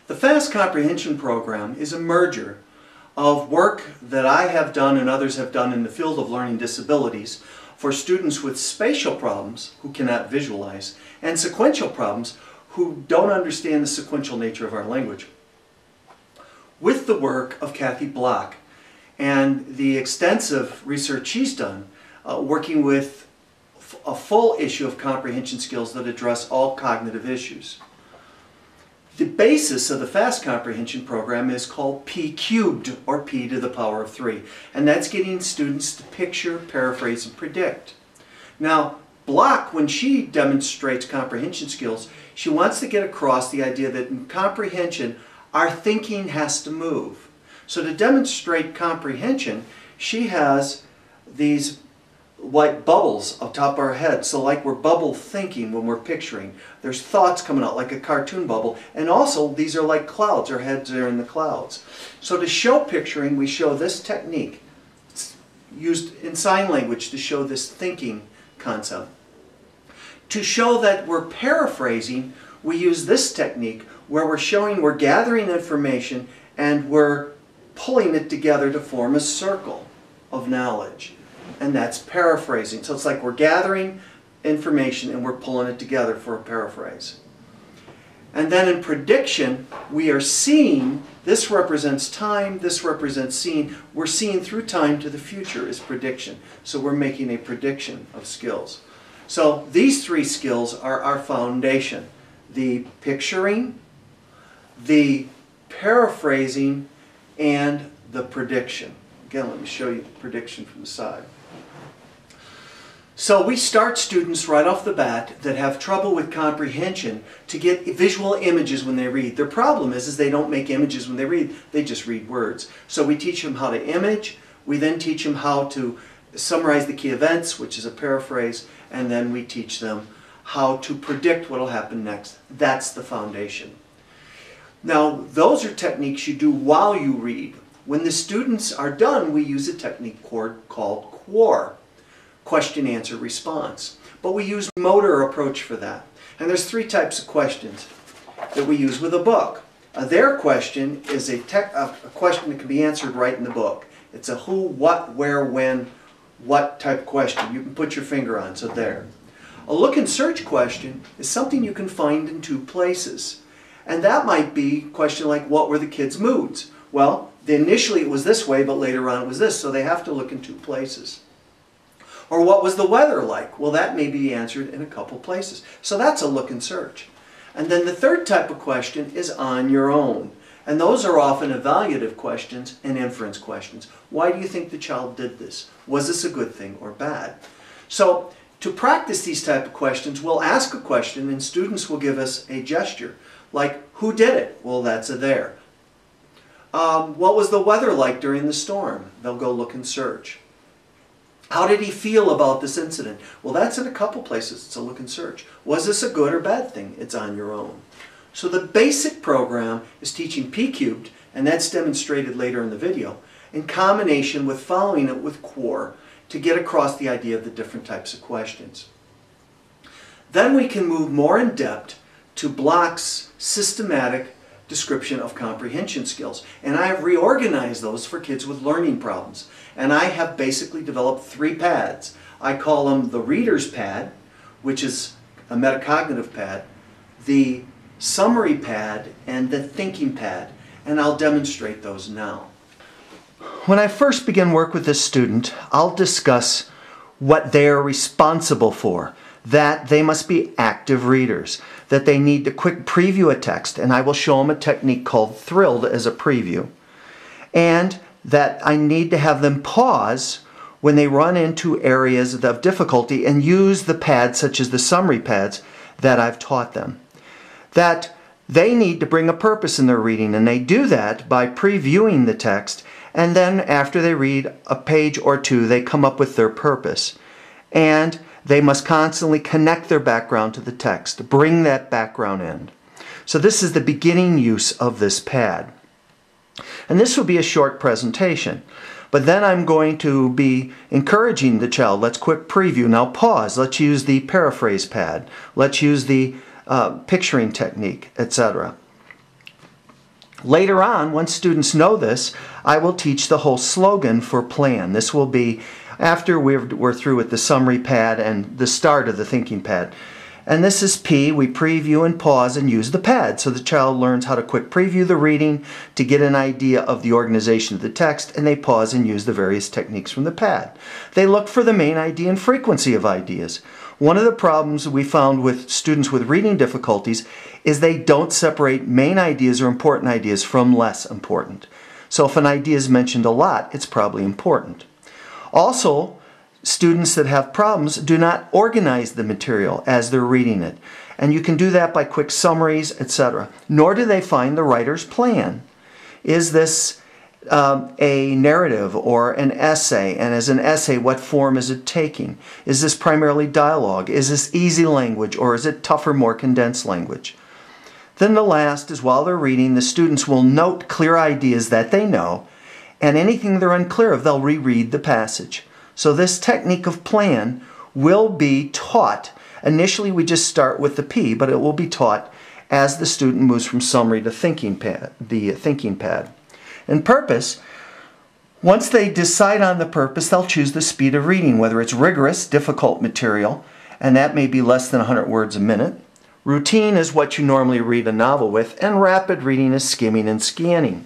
The Fast Comprehension program is a merger of work that I have done and others have done in the field of learning disabilities for students with spatial problems who cannot visualize and sequential problems who don't understand the sequential nature of our language, with the work of Kathy Block and the extensive research she's done working with a full issue of comprehension skills that address all cognitive issues. The basis of the Fast Comprehension program is called P cubed, or P to the power of 3, and that's getting students to picture, paraphrase, and predict. Now, Block, when she demonstrates comprehension skills, she wants to get across the idea that in comprehension, our thinking has to move. So to demonstrate comprehension, she has these white bubbles on top of our head, so like we're bubble thinking when we're picturing. There's thoughts coming out like a cartoon bubble, and also these are like clouds, our heads are in the clouds. So to show picturing, we show this technique. It's used in sign language to show this thinking concept. To show that we're paraphrasing, we use this technique where we're showing we're gathering information and we're pulling it together to form a circle of knowledge. And that's paraphrasing. So it's like we're gathering information and we're pulling it together for a paraphrase. And then in prediction, we are seeing, this represents time, this represents seeing. We're seeing through time to the future is prediction. So we're making a prediction of skills. So these 3 skills are our foundation. The picturing, the paraphrasing, and the prediction. Again, let me show you the prediction from the side. So we start students right off the bat that have trouble with comprehension to get visual images when they read. Their problem is they don't make images when they read, they just read words. So we teach them how to image, we then teach them how to summarize the key events, which is a paraphrase, and then we teach them how to predict what will happen next. That's the foundation. Now, those are techniques you do while you read. When the students are done, we use a technique called QAR. Question, answer, response. But we use a motor approach for that. And there's 3 types of questions that we use with a book. Their question is a question that can be answered right in the book. It's a who, what, where, when, what type question. You can put your finger on, so there. A look and search question is something you can find in 2 places. And that might be a question like, what were the kids' moods? Well, initially it was this way, but later on it was this, so they have to look in 2 places. Or what was the weather like? Well, that may be answered in a couple places. So that's a look and search. And then the 3rd type of question is on your own. And those are often evaluative questions and inference questions. Why do you think the child did this? Was this a good thing or bad? So to practice these type of questions, we'll ask a question and students will give us a gesture. Like, who did it? Well, that's a there. What was the weather like during the storm? They'll go look and search. How did he feel about this incident? Well, that's in a couple places. It's a look and search. Was this a good or bad thing? It's on your own. So the basic program is teaching P cubed, and that's demonstrated later in the video, in combination with following it with QAR to get across the idea of the different types of questions. Then we can move more in depth to Block's systematic description of comprehension skills. And I have reorganized those for kids with learning problems. And I have basically developed 3 pads. I call them the reader's pad, which is a metacognitive pad, the summary pad, and the thinking pad. And I'll demonstrate those now. When I first begin work with this student, I'll discuss what they are responsible for. That they must be active readers, that they need to quick preview a text, and I will show them a technique called thrilled as a preview, and that I need to have them pause when they run into areas of difficulty and use the pads such as the summary pads that I've taught them. That they need to bring a purpose in their reading, and they do that by previewing the text, and then after they read a page or 2 they come up with their purpose. And they must constantly connect their background to the text, bring that background in. So this is the beginning use of this pad. And this will be a short presentation. But then I'm going to be encouraging the child. Let's quick preview. Now pause. Let's use the paraphrase pad. Let's use the picturing technique, etc. Later on, once students know this, I will teach the whole slogan for plan. This will be after we're through with the summary pad and the start of the thinking pad. And this is P. We preview and pause and use the pad. So the child learns how to quick preview the reading to get an idea of the organization of the text, and they pause and use the various techniques from the pad. They look for the main idea and frequency of ideas. One of the problems we found with students with reading difficulties is they don't separate main ideas or important ideas from less important. So if an idea is mentioned a lot, it's probably important. Also, students that have problems do not organize the material as they're reading it. And you can do that by quick summaries, etc. Nor do they find the writer's plan. Is this a narrative or an essay? And as an essay, what form is it taking? Is this primarily dialogue? Is this easy language, or is it tougher, more condensed language? Then the last is, while they're reading, the students will note clear ideas that they know, and anything they're unclear of, they'll reread the passage. So this technique of plan will be taught. Initially, we just start with the P, but it will be taught as the student moves from summary to thinking pad, the thinking pad. And purpose, once they decide on the purpose, they'll choose the speed of reading, whether it's rigorous, difficult material, and that may be less than 100 words a minute. Routine is what you normally read a novel with, and rapid reading is skimming and scanning.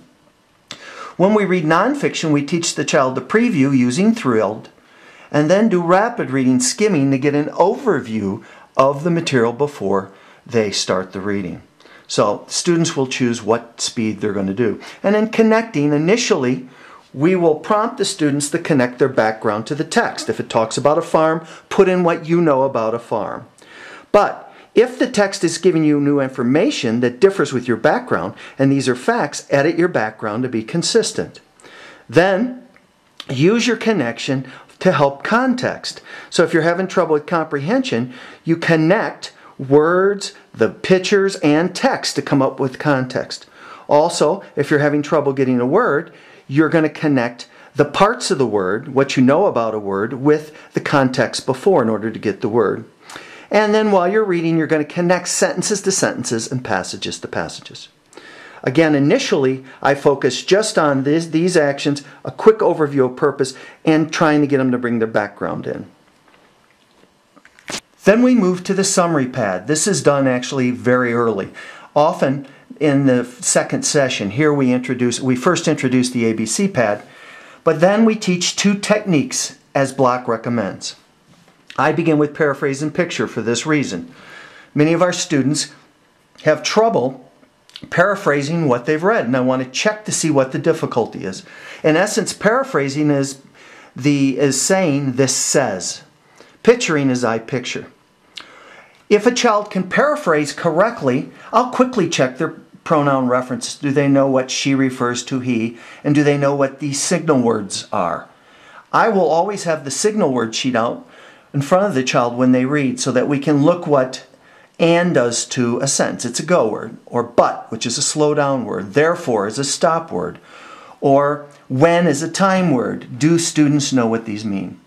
When we read nonfiction, we teach the child to preview using thrilled, and then do rapid reading, skimming, to get an overview of the material before they start the reading. So students will choose what speed they're going to do. And in connecting, initially, we will prompt the students to connect their background to the text. If it talks about a farm, put in what you know about a farm. But if the text is giving you new information that differs with your background, and these are facts, edit your background to be consistent. Then use your connection to help context. So if you're having trouble with comprehension, you connect words, the pictures, and text to come up with context. Also, if you're having trouble getting a word, you're going to connect the parts of the word, what you know about a word, with the context before in order to get the word. And then while you're reading, you're going to connect sentences to sentences and passages to passages. Again, initially, I focus just on these actions, a quick overview of purpose, and trying to get them to bring their background in. Then we move to the summary pad. This is done actually very early. Often in the second session, here we first introduce the ABC pad, but then we teach two techniques as Block recommends. I begin with paraphrase and picture for this reason. Many of our students have trouble paraphrasing what they've read, and I want to check to see what the difficulty is. In essence, paraphrasing is saying this says. Picturing is I picture. If a child can paraphrase correctly, I'll quickly check their pronoun references. Do they know what she refers to he? And do they know what the signal words are? I will always have the signal word sheet out in front of the child when they read so that we can look what and does to a sentence. It's a go word. Or but, which is a slow down word. Therefore is a stop word. Or when is a time word. Do students know what these mean?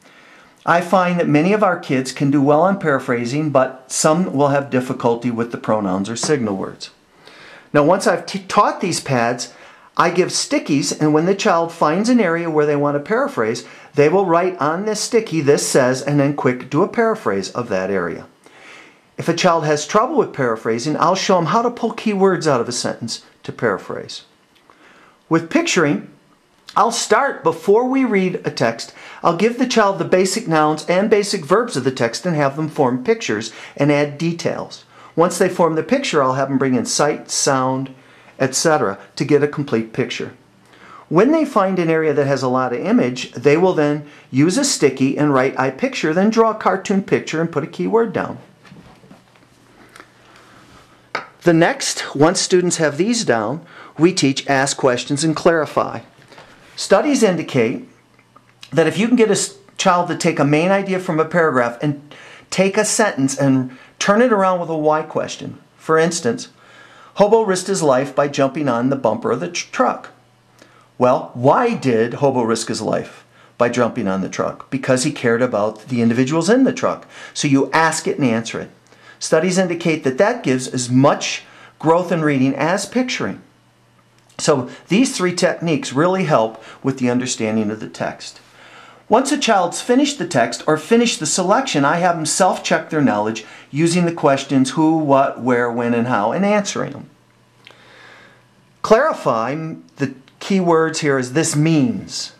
I find that many of our kids can do well on paraphrasing, but some will have difficulty with the pronouns or signal words. Now once I've taught these pads, I give stickies, and when the child finds an area where they want to paraphrase, they will write on this sticky, this says, and then quick do a paraphrase of that area. If a child has trouble with paraphrasing, I'll show them how to pull keywords out of a sentence to paraphrase. With picturing, I'll start before we read a text. I'll give the child the basic nouns and basic verbs of the text and have them form pictures and add details. Once they form the picture, I'll have them bring in sight, sound, etc. to get a complete picture. When they find an area that has a lot of image, they will then use a sticky and write I picture, then draw a cartoon picture and put a keyword down. The next, once students have these down, we teach ask questions and clarify. Studies indicate that if you can get a child to take a main idea from a paragraph and take a sentence and turn it around with a why question. For instance, Hobo risked his life by jumping on the bumper of the truck. Well, why did Hobo risk his life by jumping on the truck? Because he cared about the individuals in the truck. So you ask it and answer it. Studies indicate that that gives as much growth in reading as picturing. So these three techniques really help with the understanding of the text. Once a child's finished the text or finished the selection, I have them self-check their knowledge using the questions who, what, where, when, and how, and answering them. Clarify, the key words here is this means.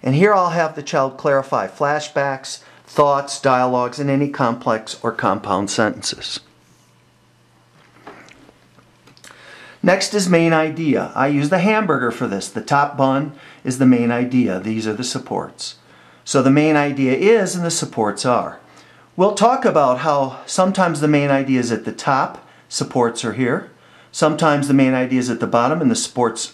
And here I'll have the child clarify flashbacks, thoughts, dialogues, and any complex or compound sentences. Next is main idea. I use the hamburger for this. The top bun is the main idea. These are the supports. So the main idea is and the supports are. We'll talk about how sometimes the main idea is at the top, supports are here. Sometimes the main idea is at the bottom and the supports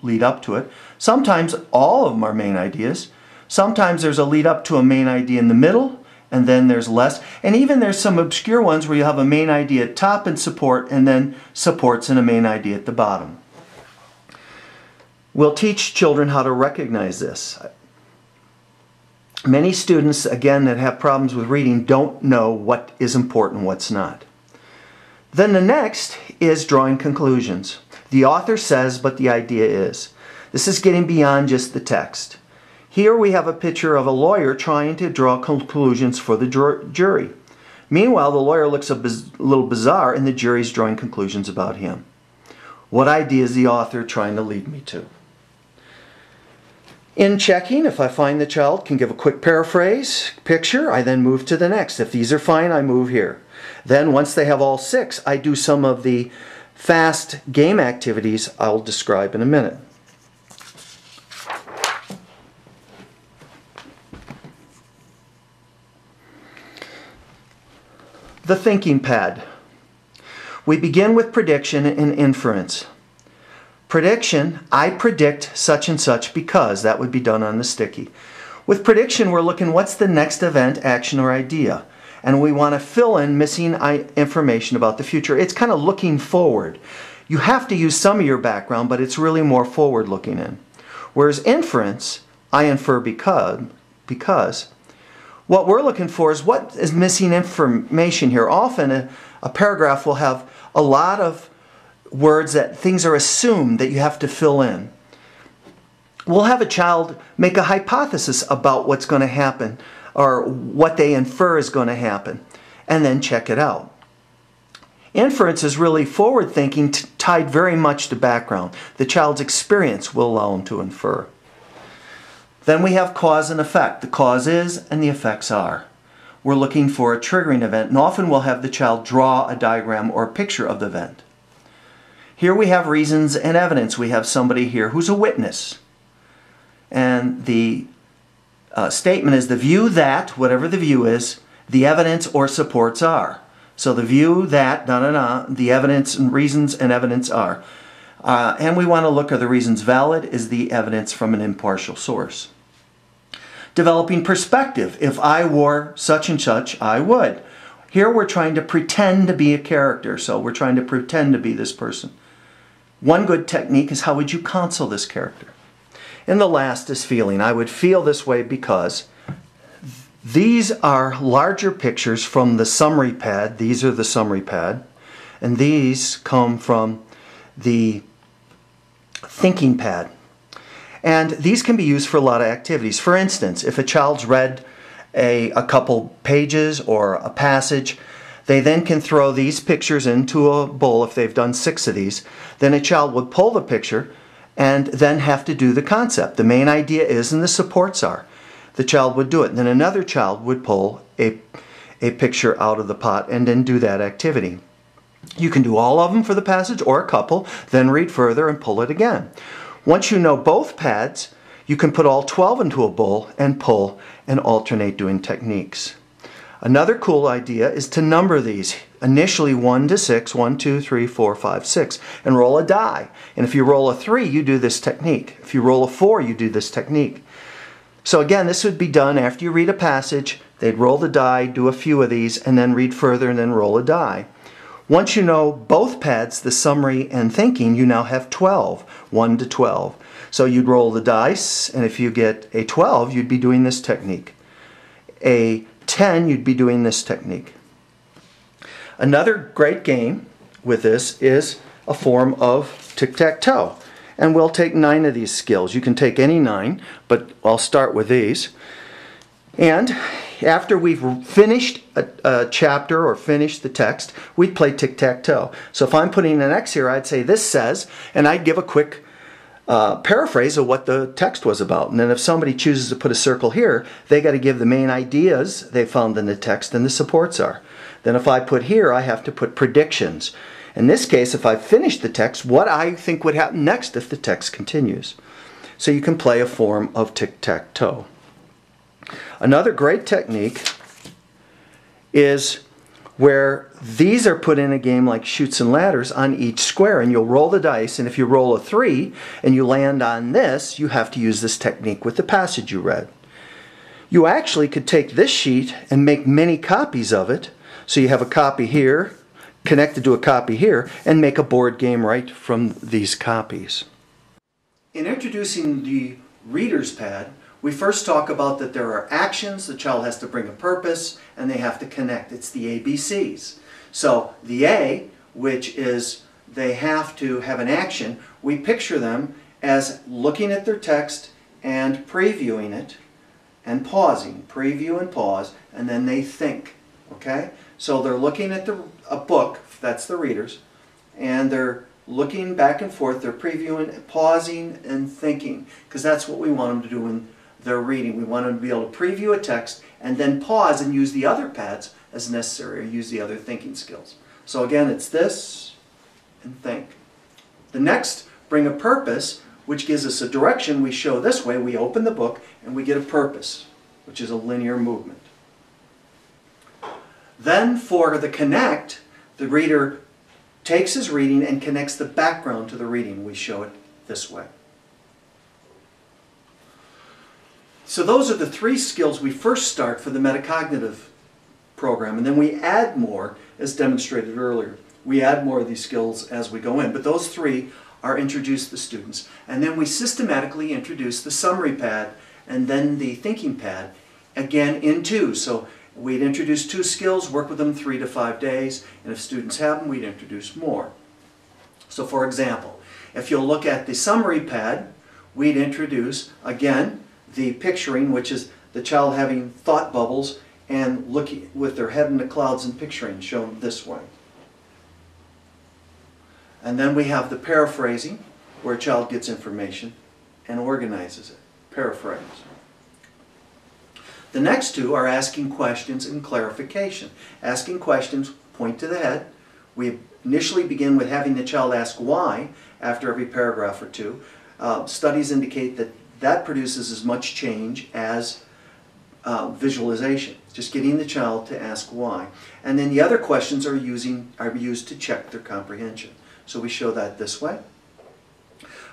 lead up to it. Sometimes all of them are main ideas. Sometimes there's a lead up to a main idea in the middle, and then there's less. And even there's some obscure ones where you have a main idea at top and support, and then supports and a main idea at the bottom. We'll teach children how to recognize this. Many students, again, that have problems with reading don't know what is important and what's not. Then the next is drawing conclusions. The author says, but the idea is. This is getting beyond just the text. Here we have a picture of a lawyer trying to draw conclusions for the jury. Meanwhile, the lawyer looks a little bizarre and the jury's drawing conclusions about him. What idea is the author trying to lead me to? In checking, if I find the child can give a quick paraphrase, picture, I then move to the next. If these are fine, I move here. Then once they have all six, I do some of the fast game activities I'll describe in a minute. The thinking pad. We begin with prediction and inference. Prediction, I predict such and such because, that would be done on the sticky. With prediction, we're looking what's the next event, action, or idea. And we want to fill in missing information about the future. It's kind of looking forward. You have to use some of your background, but it's really more forward looking in. Whereas inference, I infer because. What we're looking for is what is missing information here. Often a paragraph will have a lot of words that things are assumed that you have to fill in. We'll have a child make a hypothesis about what's going to happen or what they infer is going to happen and then check it out. Inference is really forward thinking tied very much to background. The child's experience will allow them to infer. Then we have cause and effect. The cause is and the effects are. We're looking for a triggering event, and often we'll have the child draw a diagram or a picture of the event. Here we have reasons and evidence. We have somebody here who's a witness. And the statement is the view that, whatever the view is, the evidence or supports are. So the view that, the evidence and reasons and evidence are. And we want to look, are the reasons valid? Is the evidence from an impartial source? Developing perspective. If I wore such and such, I would. Here we're trying to pretend to be a character. So we're trying to pretend to be this person. One good technique is how would you counsel this character? And the last is feeling. I would feel this way because these are larger pictures from the summary pad. These are the summary pad. And these come from the thinking pad. And these can be used for a lot of activities. For instance, if a child's read a couple pages or a passage, they then can throw these pictures into a bowl if they've done 6 of these. Then a child would pull the picture and then have to do the concept. The main idea is and the supports are. The child would do it. Then another child would pull a picture out of the pot and then do that activity. You can do all of them for the passage or a couple, then read further and pull it again. Once you know both pads, you can put all 12 into a bowl and pull and alternate doing techniques. Another cool idea is to number these. Initially 1 to 6, 1, 2, 3, 4, 5, 6, and roll a die. And if you roll a 3, you do this technique. If you roll a 4, you do this technique. So again, this would be done after you read a passage. They'd roll the die, do a few of these, and then read further and then roll a die. Once you know both pads, the summary and thinking, you now have 12, 1 to 12. So you'd roll the dice, and if you get a 12, you'd be doing this technique. A 10, you'd be doing this technique. Another great game with this is a form of tic-tac-toe. And we'll take 9 of these skills. You can take any 9, but I'll start with these. And after we've finished a chapter or finished the text, we'd play tic-tac-toe. So if I'm putting an X here, I'd say this says, and I'd give a quick paraphrase of what the text was about. And then if somebody chooses to put a circle here, they got to give the main ideas they found in the text and the supports are. Then if I put here, I have to put predictions. In this case, if I finish the text, what I think would happen next if the text continues. So you can play a form of tic-tac-toe. Another great technique is where these are put in a game like Chutes and Ladders on each square, and you'll roll the dice, and if you roll a 3 and you land on this, you have to use this technique with the passage you read. You actually could take this sheet and make many copies of it, so you have a copy here connected to a copy here, and make a board game right from these copies. In introducing the reader's pad, we first talk about that there are actions, the child has to bring a purpose, and they have to connect. It's the ABCs. So the A, which is they have to have an action, we picture them as looking at their text and previewing it and pausing. Preview and pause, and then they think. Okay? So they're looking at a book, that's the readers, and they're looking back and forth, they're previewing, pausing, and thinking, because that's what we want them to do when they're reading. We want them to be able to preview a text and then pause and use the other pads as necessary, or use the other thinking skills. So again, it's this and think. The next, bring a purpose, which gives us a direction. We show this way, we open the book, and we get a purpose, which is a linear movement. Then for the connect, the reader takes his reading and connects the background to the reading. We show it this way. So those are the 3 skills we first start for the metacognitive program, and then we add more, as demonstrated earlier. We add more of these skills as we go in, but those 3 are introduced to the students. And then we systematically introduce the summary pad and then the thinking pad, again in 2. So we'd introduce 2 skills, work with them 3 to 5 days, and if students have them, we'd introduce more. So for example, if you'll look at the summary pad, we'd introduce, again, the picturing, which is the child having thought bubbles and looking with their head in the clouds and picturing, shown this way. And then we have the paraphrasing, where a child gets information and organizes it. Paraphrase. The next 2 are asking questions and clarification. Asking questions, point to the head. We initially begin with having the child ask why after every paragraph or 2. Studies indicate that that produces as much change as visualization. Just getting the child to ask why. And then the other questions are used to check their comprehension. So we show that this way.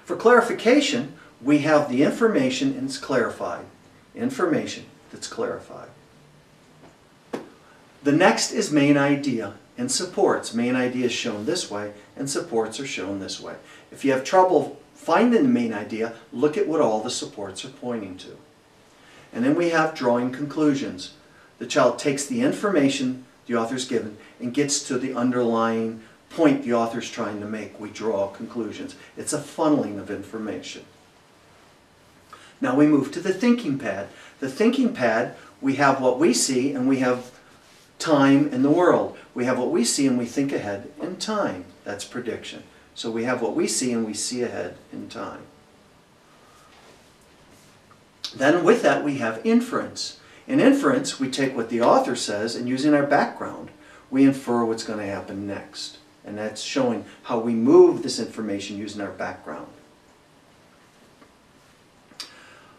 For clarification, we have the information and it's clarified. Information that's clarified. The next is main idea and supports. Main idea is shown this way and supports are shown this way. If you have trouble finding the main idea, look at what all the supports are pointing to. And then we have drawing conclusions. The child takes the information the author's given and gets to the underlying point the author's trying to make. We draw conclusions. It's a funneling of information. Now we move to the thinking pad. The thinking pad, we have what we see and we have time in the world. We have what we see and we think ahead in time. That's prediction. So we have what we see and we see ahead in time. Then with that we have inference. In inference, we take what the author says and using our background, we infer what's going to happen next. And that's showing how we move this information using our background.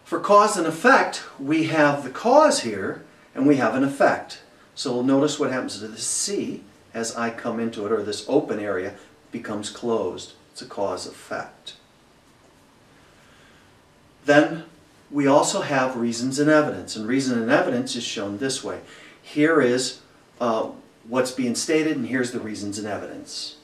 For cause and effect, we have the cause here and we have an effect. So notice what happens to the C as I come into it, or this open area becomes closed. It's a cause-effect. Then we also have reasons and evidence. And reason and evidence is shown this way. Here is what's being stated, and here's the reasons and evidence.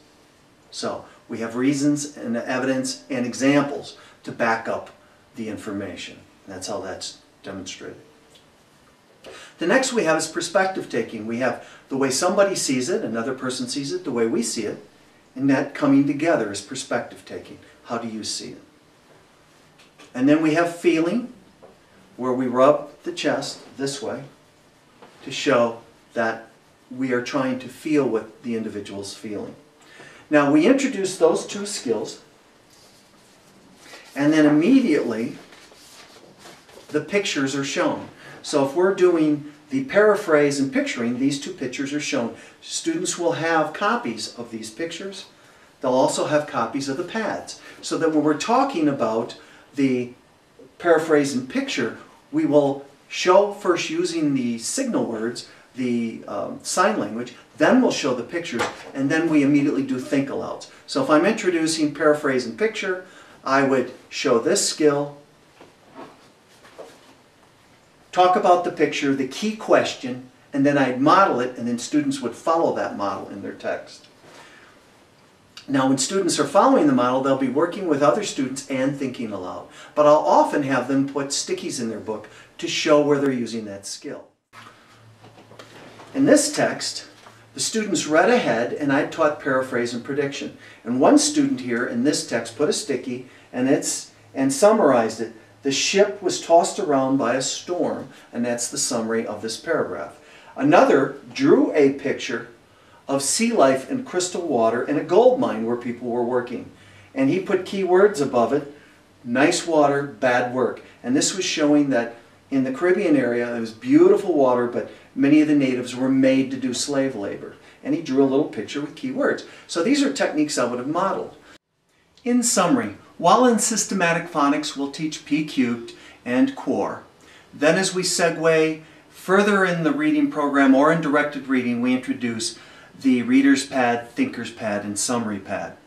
So we have reasons and evidence and examples to back up the information. And that's how that's demonstrated. The next we have is perspective taking. We have the way somebody sees it, another person sees it, the way we see it, and that coming together is perspective taking. How do you see it? And then we have feeling, where we rub the chest this way to show that we are trying to feel what the individual's feeling. Now we introduce those two skills, and then immediately the pictures are shown. So if we're doing the paraphrase and picturing, these two pictures are shown. Students will have copies of these pictures. They'll also have copies of the pads. So that when we're talking about the paraphrase and picture, we will show first using the signal words, the sign language, then we'll show the pictures, and then we immediately do think alouds. So if I'm introducing paraphrase and picture, I would show this skill, talk about the picture, the key question, and then I'd model it, and then students would follow that model in their text. Now when students are following the model, they'll be working with other students and thinking aloud. But I'll often have them put stickies in their book to show where they're using that skill. In this text, the students read ahead, and I taught paraphrase and prediction. And one student here in this text put a sticky and summarized it. The ship was tossed around by a storm, and that's the summary of this paragraph. Another drew a picture of sea life in crystal water in a gold mine where people were working. And he put keywords above it, nice water, bad work. And this was showing that in the Caribbean area, it was beautiful water, but many of the natives were made to do slave labor. And he drew a little picture with keywords. So these are techniques I would have modeled. In summary, while in systematic phonics we'll teach P cubed and core, then as we segue further in the reading program or in directed reading, we introduce the reader's pad, thinker's pad, and summary pad.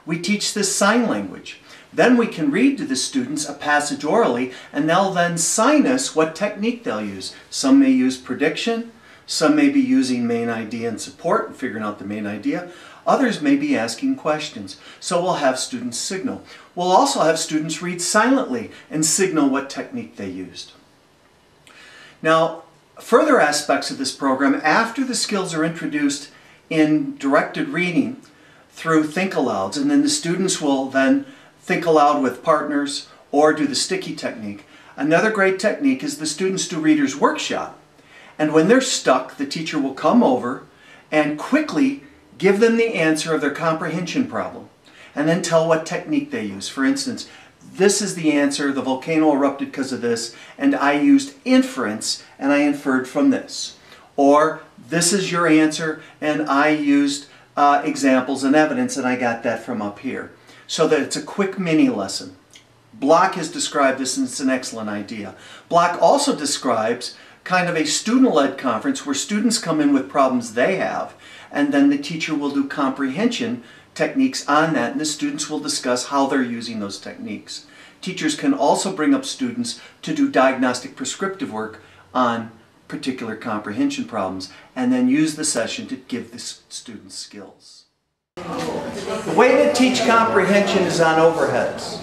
We teach this sign language. Then we can read to the students a passage orally, and they'll then sign us what technique they'll use. Some may use prediction, some may be using main idea and support and figuring out the main idea. Others may be asking questions. So we'll have students signal. We'll also have students read silently and signal what technique they used. Now, further aspects of this program, after the skills are introduced in directed reading through think alouds, and then the students will then think aloud with partners or do the sticky technique. Another great technique is the students do reader's workshop. And when they're stuck, the teacher will come over and quickly give them the answer of their comprehension problem and then tell what technique they use. For instance, this is the answer, the volcano erupted because of this, and I used inference and I inferred from this. Or this is your answer and I used examples and evidence and I got that from up here. So that it's a quick mini lesson. Block has described this and it's an excellent idea. Block also describes kind of a student-led conference where students come in with problems they have, and then the teacher will do comprehension techniques on that, and the students will discuss how they're using those techniques. Teachers can also bring up students to do diagnostic prescriptive work on particular comprehension problems, and then use the session to give the students skills. The way to teach comprehension is on overheads.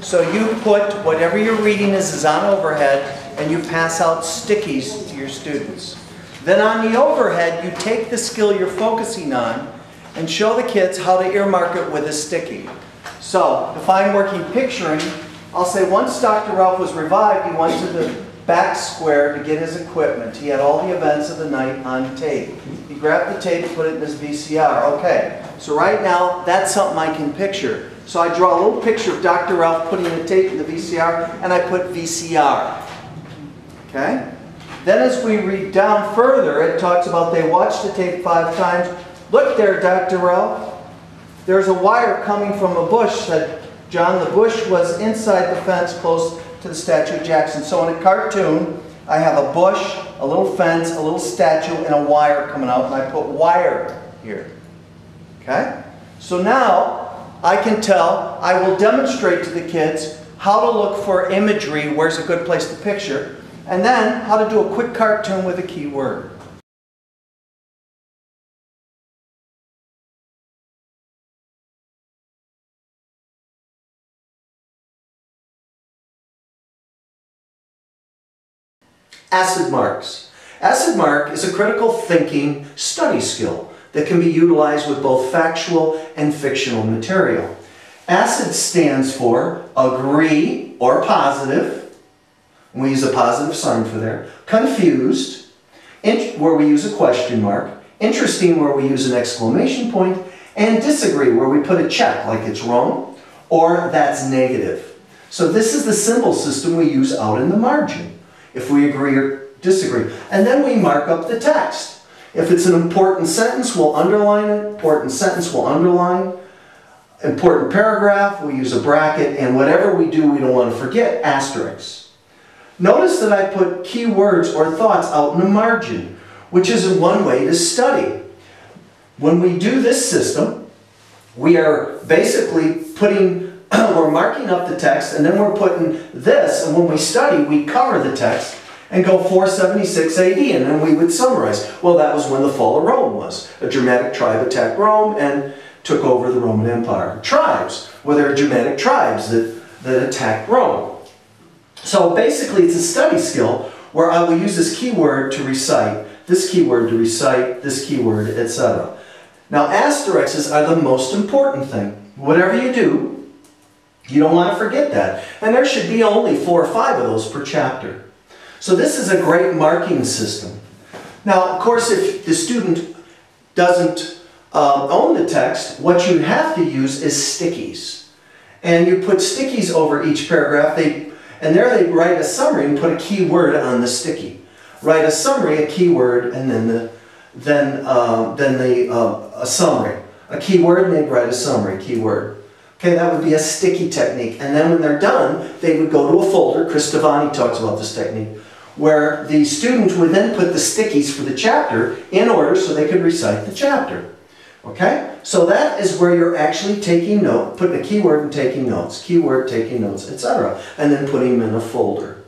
So you put whatever your reading is on overhead, and you pass out stickies to your students. Then on the overhead, you take the skill you're focusing on and show the kids how to earmark it with a sticky. So if I'm working picturing, I'll say once Dr. Ralph was revived, he went to the back square to get his equipment. He had all the events of the night on tape. He grabbed the tape and put it in his VCR. Okay, so right now, that's something I can picture. So I draw a little picture of Dr. Ralph putting the tape in the VCR, and I put VCR. Okay? Then as we read down further, it talks about they watched the tape 5 times. Look there, Dr. Ralph. There's a wire coming from a bush, said John. The bush was inside the fence close to the statue of Jackson. So in a cartoon, I have a bush, a little fence, a little statue, and a wire coming out, and I put wire here. Okay? So now I can tell, I will demonstrate to the kids how to look for imagery, where's a good place to picture, and then how to do a quick cartoon with a key word. Acid marks. Acid mark is a critical thinking study skill that can be utilized with both factual and fictional material. Acid stands for agree or positive. We use a positive sign for there. Confused, where we use a question mark. Interesting, where we use an exclamation point. And disagree, where we put a check, like it's wrong, or that's negative. So this is the symbol system we use out in the margin, if we agree or disagree. And then we mark up the text. If it's an important sentence, we'll underline it. Important sentence, we'll underline. Important paragraph, we'll use a bracket. And whatever we do, we don't want to forget, asterisks. Notice that I put keywords or thoughts out in the margin, which is one way to study. When we do this system, we are basically we're marking up the text, and then we're putting this, and when we study, we cover the text and go 476 AD, and then we would summarize. Well, that was when the fall of Rome was. A Germanic tribe attacked Rome and took over the Roman Empire. Tribes, well, there are Germanic tribes that attacked Rome. So basically, it's a study skill where I will use this keyword to recite, this keyword to recite, this keyword, etc. Now, asterisks are the most important thing. Whatever you do, you don't want to forget that. And there should be only 4 or 5 of those per chapter. So this is a great marking system. Now, of course, if the student doesn't own the text, what you have to use is stickies. And you put stickies over each paragraph. And there they write a summary and put a keyword on the sticky. Write a summary, a keyword, and then a summary. A keyword, and they'd write a summary, keyword. Okay, that would be a sticky technique. And then when they're done, they would go to a folder. Chris Devani talks about this technique, where the student would then put the stickies for the chapter in order so they could recite the chapter. Okay? So that is where you're actually taking note, putting a keyword and taking notes, keyword, taking notes, etc. And then putting them in a folder.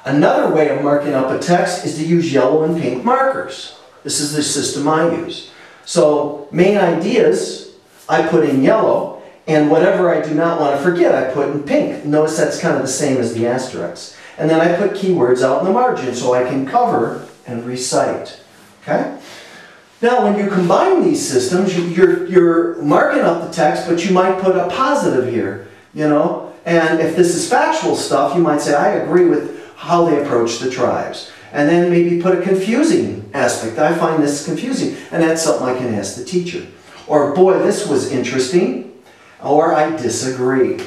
Another way of marking up a text is to use yellow and pink markers. This is the system I use. So main ideas, I put in yellow, and whatever I do not want to forget, I put in pink. Notice that's kind of the same as the asterisk. And then I put keywords out in the margin so I can cover and recite. Okay? Now when you combine these systems, you're marking up the text, but you might put a positive here, you know? And if this is factual stuff, you might say, I agree with how they approach the tribes. And then maybe put a confusing aspect. I find this confusing, and that's something I can ask the teacher. Or, boy, this was interesting, or I disagree.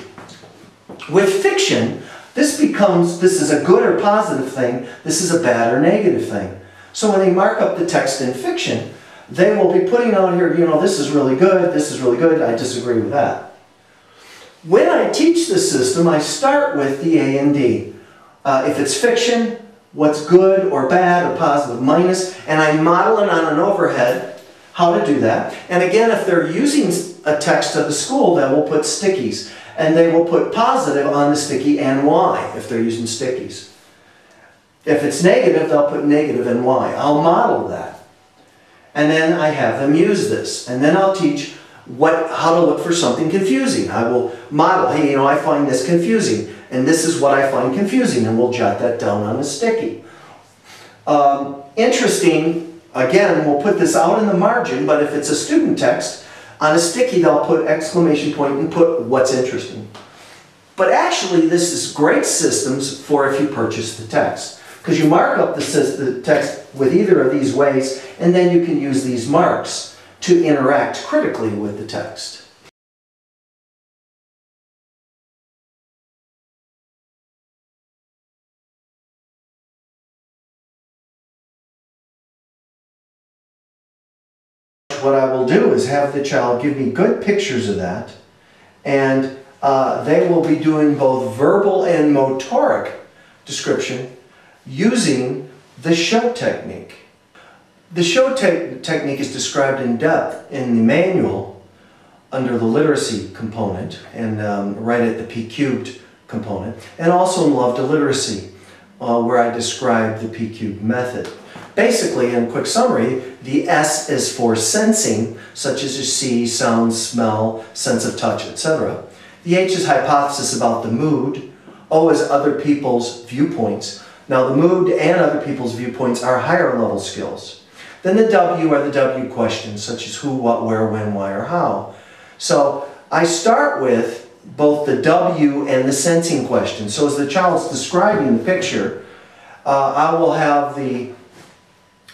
With fiction, this is a good or positive thing, this is a bad or negative thing. So when they mark up the text in fiction, they will be putting out here, you know, this is really good, I disagree with that. When I teach the system, I start with the A and D. If it's fiction, what's good or bad or positive, minus, and I model it on an overhead how to do that. And again, if they're using a text of the school, then we'll put stickies. And they will put positive on the sticky and Y if they're using stickies. If it's negative, they'll put negative and Y. I'll model that. And then I have them use this. And then I'll teach how to look for something confusing. I will model, hey, you know, I find this confusing. And this is what I find confusing. And we'll jot that down on a sticky. Interesting, again, we'll put this out in the margin, but if it's a student text, on a sticky they'll put exclamation point and put what's interesting. But actually this is great systems for if you purchase the text. Because you mark up the text with either of these ways, and then you can use these marks to interact critically with the text. What I will do is have the child give me good pictures of that, and they will be doing both verbal and motoric description using the show technique. The show technique is described in depth in the manual under the literacy component and right at the P-cubed component, and also in Love to Literacy where I describe the P-cubed method. Basically, in quick summary, the S is for sensing, such as you see, sound, smell, sense of touch, etc. The H is hypothesis about the mood. O is other people's viewpoints. Now, the mood and other people's viewpoints are higher level skills. Then the W are the W questions, such as who, what, where, when, why, or how. So I start with both the W and the sensing question. So as the child's describing the picture, I will have the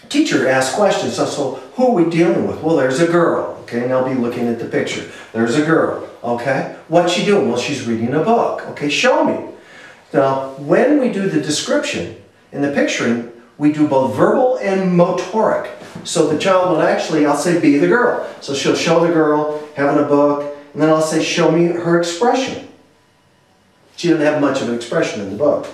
teacher ask questions. So who are we dealing with? Well, there's a girl. Okay, and I'll be looking at the picture. There's a girl. Okay, what's she doing? Well, she's reading a book. Okay, show me. Now, when we do the description in the picturing, we do both verbal and motoric. So the child will actually, I'll say, be the girl. So she'll show the girl having a book, and then I'll say, show me her expression. She didn't have much of an expression in the book.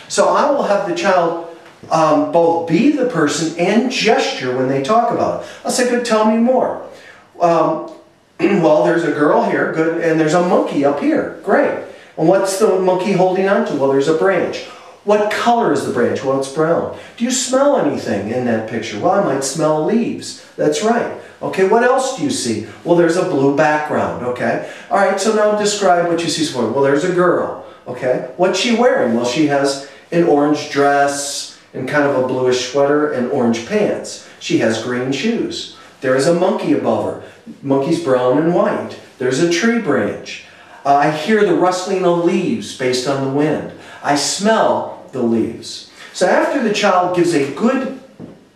So I will have the child both be the person and gesture when they talk about it. I'll say, good, tell me more. Well, there's a girl here, good, and there's a monkey up here. Great. And what's the monkey holding on to? Well, there's a branch. What color is the branch? Well, it's brown. Do you smell anything in that picture? Well, I might smell leaves. That's right. Okay, what else do you see? Well, there's a blue background. Okay. All right, so now describe what you see. Well, there's a girl. Okay. What's she wearing? Well, she has an orange dress and kind of a bluish sweater and orange pants. She has green shoes. There is a monkey above her. Monkey's brown and white. There's a tree branch. I hear the rustling of leaves based on the wind. I smell the leaves. So after the child gives a good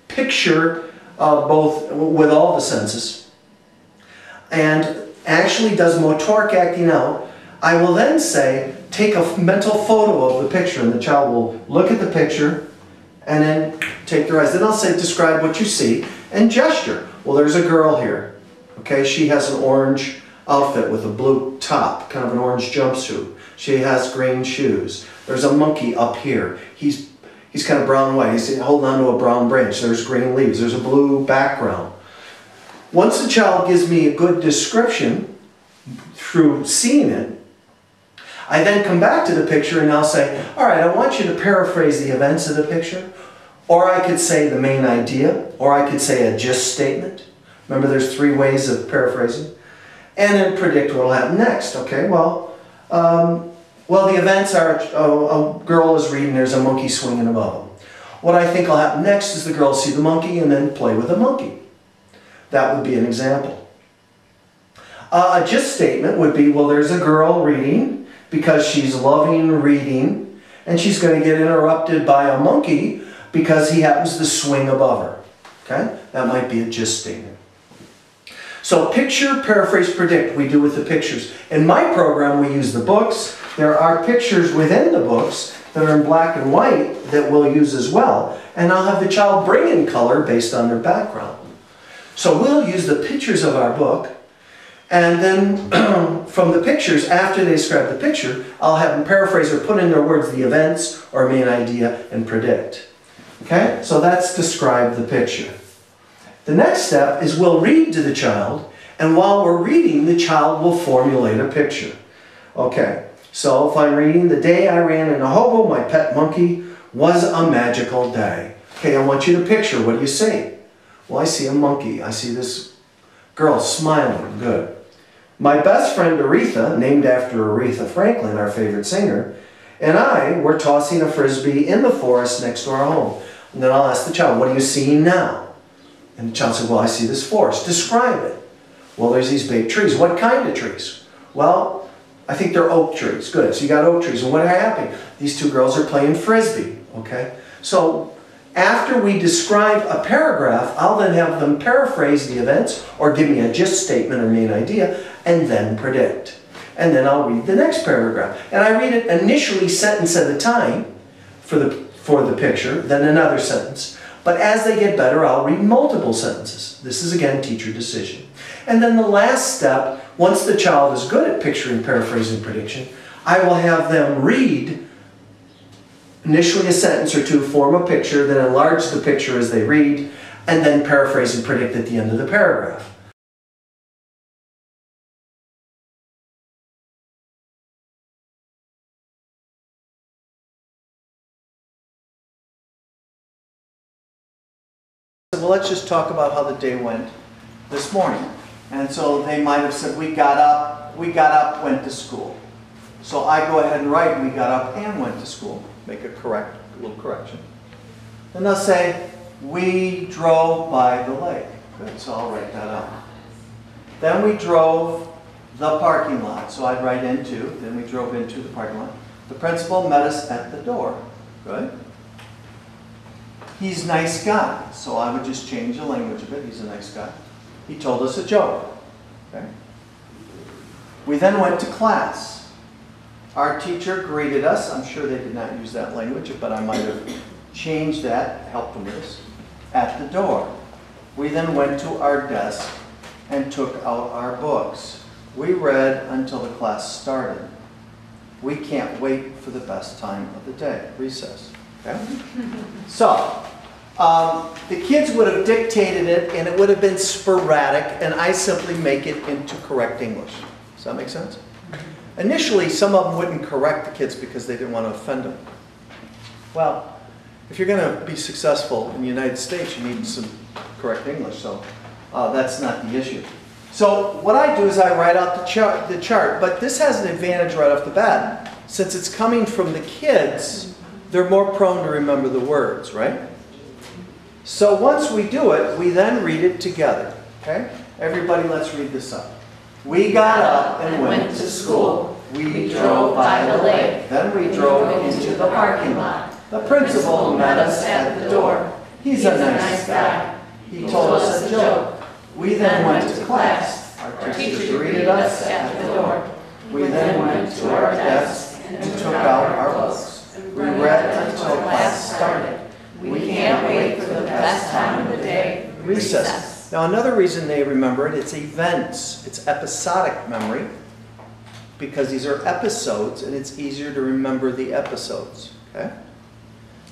picture, both with all the senses, and actually does motoric acting out, I will then say, take a mental photo of the picture, and the child will look at the picture and then take their eyes. Then I'll say, describe what you see, and gesture. Well, there's a girl here. Okay, she has an orange outfit with a blue top, kind of an orange jumpsuit. She has green shoes. There's a monkey up here. He's kind of brown and white. He's holding on to a brown branch. There's green leaves. There's a blue background. Once the child gives me a good description through seeing it, I then come back to the picture and I'll say, all right, I want you to paraphrase the events of the picture. Or I could say the main idea. Or I could say a just statement. Remember, there's 3 ways of paraphrasing. And then predict what will happen next. Okay, well, the events are a girl is reading, there's a monkey swinging above them. What I think will happen next is the girl will see the monkey and then play with the monkey. That would be an example. A just statement would be, well, there's a girl reading because she's loving reading, and she's going to get interrupted by a monkey because he happens to swing above her. Okay, that might be a just statement. So picture, paraphrase, predict, we do with the pictures. In my program, we use the books. There are pictures within the books that are in black and white that we'll use as well. And I'll have the child bring in color based on their background. So we'll use the pictures of our book, and then from the pictures, after they describe the picture, I'll have them paraphrase or put in their words the events or main idea and predict. Okay? So that's describe the picture. The next step is we'll read to the child, and while we're reading, the child will formulate a picture. Okay, so if I'm reading, the day I ran in a hobo, my pet monkey, was a magical day. Okay, I want you to picture, what do you see? Well, I see a monkey. I see this girl smiling. Good. My best friend Aretha, named after Aretha Franklin, our favorite singer, and I were tossing a frisbee in the forest next to our home. And then I'll ask the child, what are you seeing now? And the child said, well, I see this forest. Describe it. Well, there's these big trees. What kind of trees? Well, I think they're oak trees. Good. So you got oak trees. And what happened? These 2 girls are playing frisbee. Okay? So after we describe a paragraph, I'll then have them paraphrase the events or give me a just statement or main idea and then predict. And then I'll read the next paragraph. And I read it initially sentence at a time for the picture, then another sentence. But as they get better, I'll read multiple sentences. This is, again, teacher decision. And then the last step, once the child is good at picturing, paraphrasing, prediction, I will have them read initially a sentence or 2, form a picture, then enlarge the picture as they read, and then paraphrase and predict at the end of the paragraph. Well, let's just talk about how the day went this morning. And so they might have said, we got up, went to school. So I go ahead and write, we got up and went to school. Make a little correction. And they'll say, We drove by the lake. Good, so I'll write that out. Then we drove the parking lot. So I'd write into, then we drove into the parking lot. The principal met us at the door. Good. He's a nice guy. So I would just change the language of it. He's a nice guy. He told us a joke. Okay. We then went to class. Our teacher greeted us. I'm sure they did not use that language, but I might have changed that, helped them with this, at the door. We then went to our desk and took out our books. We read until the class started. We can't wait for the best time of the day, recess. Okay? So, the kids would have dictated it, and it would have been sporadic, and I simply make it into correct English. Does that make sense? Initially, some of them wouldn't correct the kids because they didn't want to offend them. Well, if you're going to be successful in the United States, you need some correct English, so that's not the issue. So what I do is I write out the chart, but this has an advantage right off the bat. Since it's coming from the kids, they're more prone to remember the words, right? So once we do it, we then read it together. Okay? Everybody, let's read this up. We got up and went to school. We drove by the lake. Then we drove into the parking lot. The principal met us at the door. He's a nice guy. He told us a joke. We then went to class. Our teacher greeted us at the door. We then went to our desk and took out our books. We read until class started. We can't wait for the best time of the day, recess. Now another reason they remember it, it's events. It's episodic memory because these are episodes and it's easier to remember the episodes. Okay?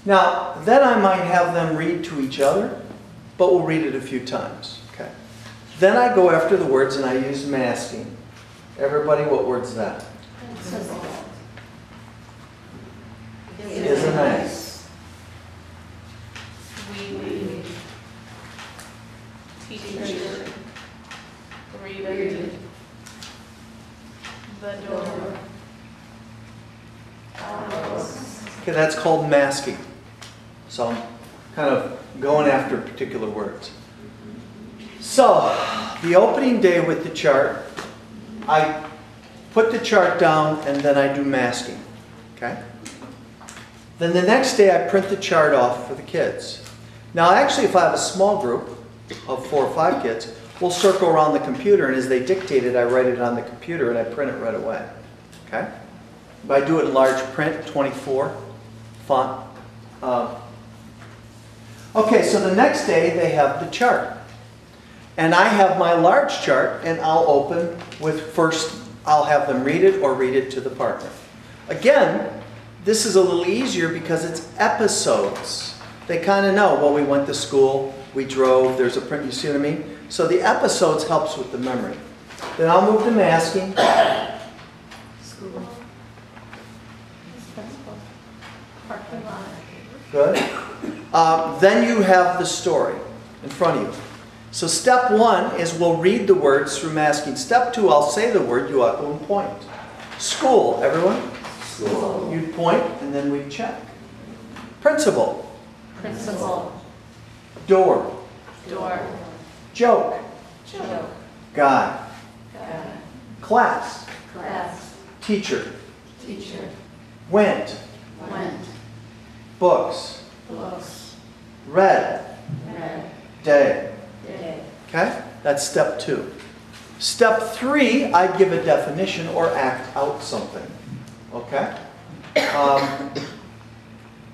Now, then I might have them read to each other, but we'll read it a few times. Okay? Then I go after the words and I use masking. Everybody, what word's that? Isn't nice. We. Teacher. Read. The door. Okay, that's called masking. So I'm kind of going after particular words. So, the opening day with the chart, I put the chart down and then I do masking. Okay? Then the next day I print the chart off for the kids. Now actually if I have a small group of 4 or 5 kids, we'll circle around the computer and as they dictate it, I write it on the computer and I print it right away. Okay? If I do it in large print, 24 font. Okay, so the next day they have the chart. And I have my large chart and I'll open with first, I'll have them read it or read it to the partner. Again, this is a little easier because it's episodes. They kind of know, well, we went to school, we drove, there's a print, you see what I mean? So the episodes helps with the memory. Then I'll move to masking. School. Parking lot. Good. Then you have the story in front of you. So step 1 is we'll read the words through masking. Step 2, I'll say the word, you echo and point. School, everyone? School. You'd point and then we'd check. Principal. Principal. Door. Door. Joke. Joke. Guy. Guy. Class. Class. Teacher. Teacher. Went. Went. Books. Books. Read. Read. Day. Day. Okay? That's step 2. Step 3, I give a definition or act out something. Okay?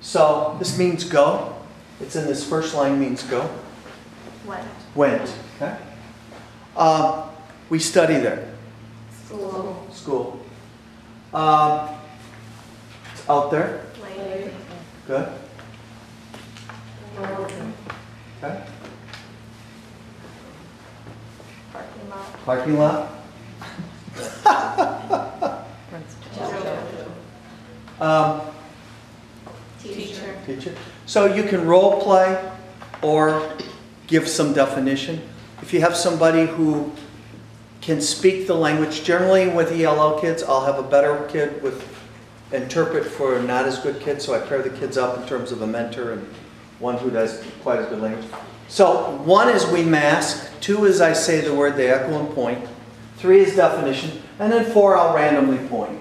So this means go. It's in this first line, means go. Went. Went. Okay? We study there. School. School. It's out there. Lake. Good. Road. Okay. Parking lot. Parking lot. Joke. Teacher. Teacher. So you can role play or give some definition. If you have somebody who can speak the language, generally with ELL kids, I'll have a better kid with interpret for not as good kids, so I pair the kids up in terms of a mentor and one who does quite as good language. So 1 is we mask, 2 is I say the word, they echo and point, 3 is definition, and then 4 I'll randomly point,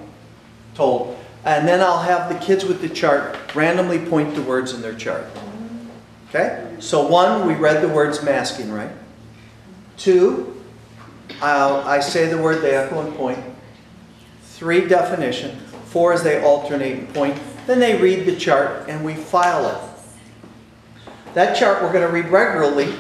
told. And then I'll have the kids with the chart randomly point the words in their chart. Okay? So 1, we read the words masking, right? 2, I say the word, they echo and point. 3, definition. 4 is they alternate and point. Then they read the chart and we file it. That chart we're going to read regularly.